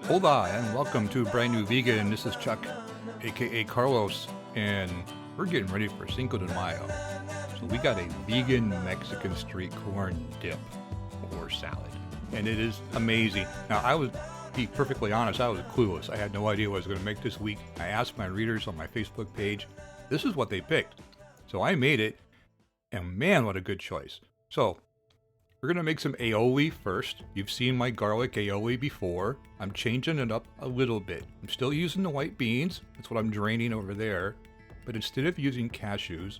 Hola, and welcome to Brand New Vegan. This is Chuck, aka Carlos, and we're getting ready for Cinco de Mayo. So we got a vegan Mexican street corn dip or salad, and it is amazing. Now, I would be perfectly honest, I was clueless. I had no idea what I was going to make this week. I asked my readers on my Facebook page. This is what they picked. So I made it, and man, what a good choice. So we're going to make some aioli first. You've seen my garlic aioli before. I'm changing it up a little bit. I'm still using the white beans. That's what I'm draining over there. But instead of using cashews,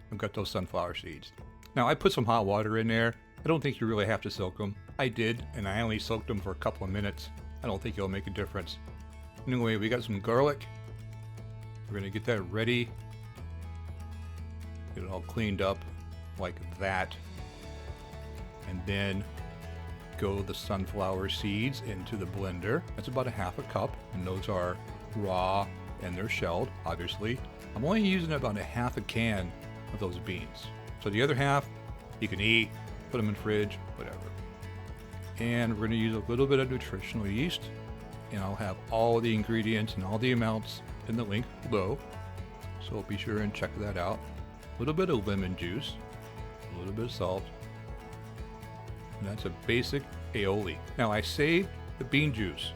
I've got those sunflower seeds. Now, I put some hot water in there. I don't think you really have to soak them. I did, and I only soaked them for a couple of minutes. I don't think it'll make a difference. Anyway, we got some garlic. We're going to get that ready. Get it all cleaned up like that. And then go the sunflower seeds into the blender. That's about a half a cup, and those are raw and they're shelled, obviously. I'm only using about a half a can of those beans. So the other half, you can eat, put them in the fridge, whatever. And we're gonna use a little bit of nutritional yeast, and I'll have all the ingredients and all the amounts in the link below. So be sure and check that out. A little bit of lemon juice, a little bit of salt, and that's a basic aioli. Now I saved the bean juice.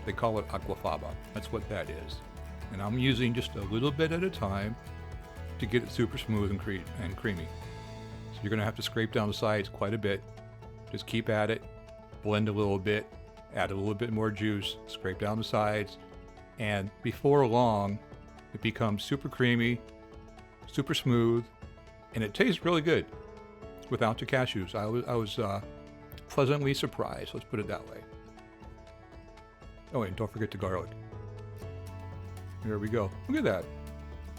They call it aquafaba. That's what that is. And I'm using just a little bit at a time to get it super smooth and creamy. So you're gonna have to scrape down the sides quite a bit. Just keep at it, blend a little bit, add a little bit more juice, scrape down the sides, and before long, it becomes super creamy, super smooth, and it tastes really good. Without the cashews. I was pleasantly surprised, let's put it that way. Oh, and don't forget the garlic. There we go. Look at that.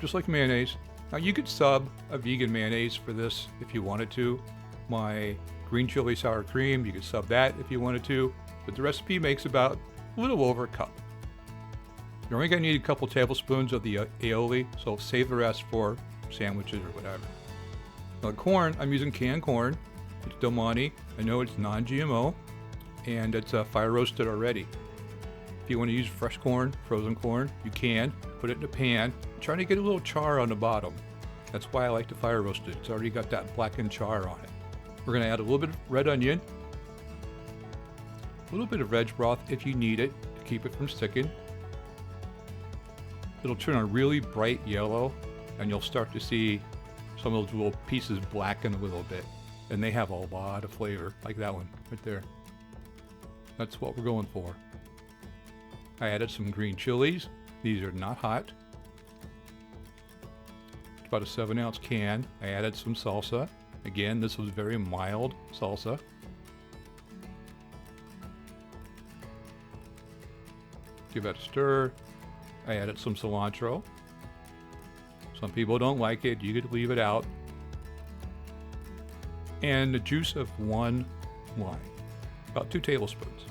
Just like mayonnaise. Now you could sub a vegan mayonnaise for this if you wanted to. My green chili sour cream, you could sub that if you wanted to. But the recipe makes about a little over a cup. You're only going to need a couple tablespoons of the aioli, so save the rest for sandwiches or whatever. Now, corn, I'm using canned corn. It's Domani. I know it's non-GMO, and it's fire roasted already. If you want to use fresh corn, frozen corn, you can. Put it in a pan. I'm trying to get a little char on the bottom. That's why I like to fire roast it. It's already got that blackened char on it. We're going to add a little bit of red onion, a little bit of veg broth if you need it to keep it from sticking. It'll turn a really bright yellow, and you'll start to see some of those little pieces blacken a little bit, and they have a lot of flavor, like that one right there. That's what we're going for. I added some green chilies. These are not hot. It's about a 7-ounce can. I added some salsa. Again, this was very mild salsa. Give that a stir. I added some cilantro. Some people don't like it. You could leave it out. And the juice of 1 lime, about 2 tablespoons.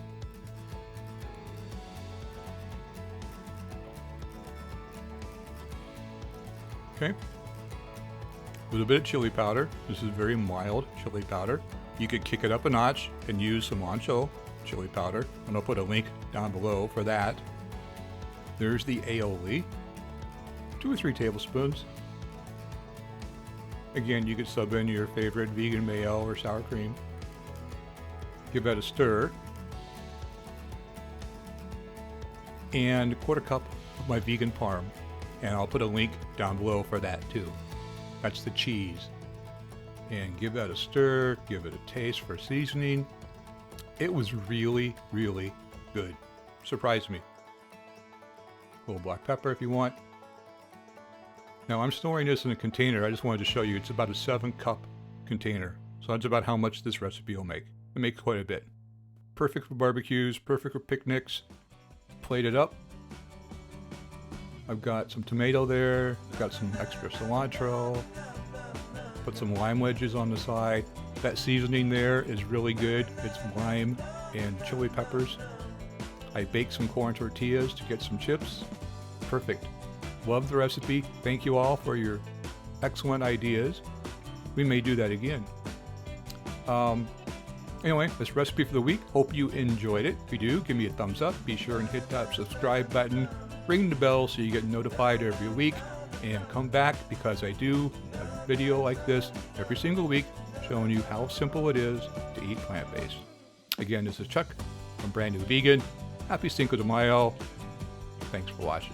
Okay. A little bit of chili powder. This is very mild chili powder. You could kick it up a notch and use some ancho chili powder. And I'll put a link down below for that. There's the aioli. 2 or 3 tablespoons. Again, you could sub in your favorite vegan mayo or sour cream. Give that a stir. And a 1/4 cup of my vegan parm. And I'll put a link down below for that too. That's the cheese. And give that a stir, give it a taste for seasoning. It was really, really good. Surprised me. A little black pepper if you want. Now I'm storing this in a container. I just wanted to show you it's about a 7-cup container. So that's about how much this recipe will make. It makes quite a bit. Perfect for barbecues, perfect for picnics. Plate it up. I've got some tomato there, got some extra cilantro, put some lime wedges on the side. That seasoning there is really good. It's lime and chili peppers. I baked some corn tortillas to get some chips. Perfect. Love the recipe. Thank you all for your excellent ideas. We may do that again. Anyway, this recipe for the week. Hope you enjoyed it. If you do, give me a thumbs up. Be sure and hit that subscribe button. Ring the bell so you get notified every week. And come back because I do a video like this every single week showing you how simple it is to eat plant-based. Again, this is Chuck from Brand New Vegan. Happy Cinco de Mayo. Thanks for watching.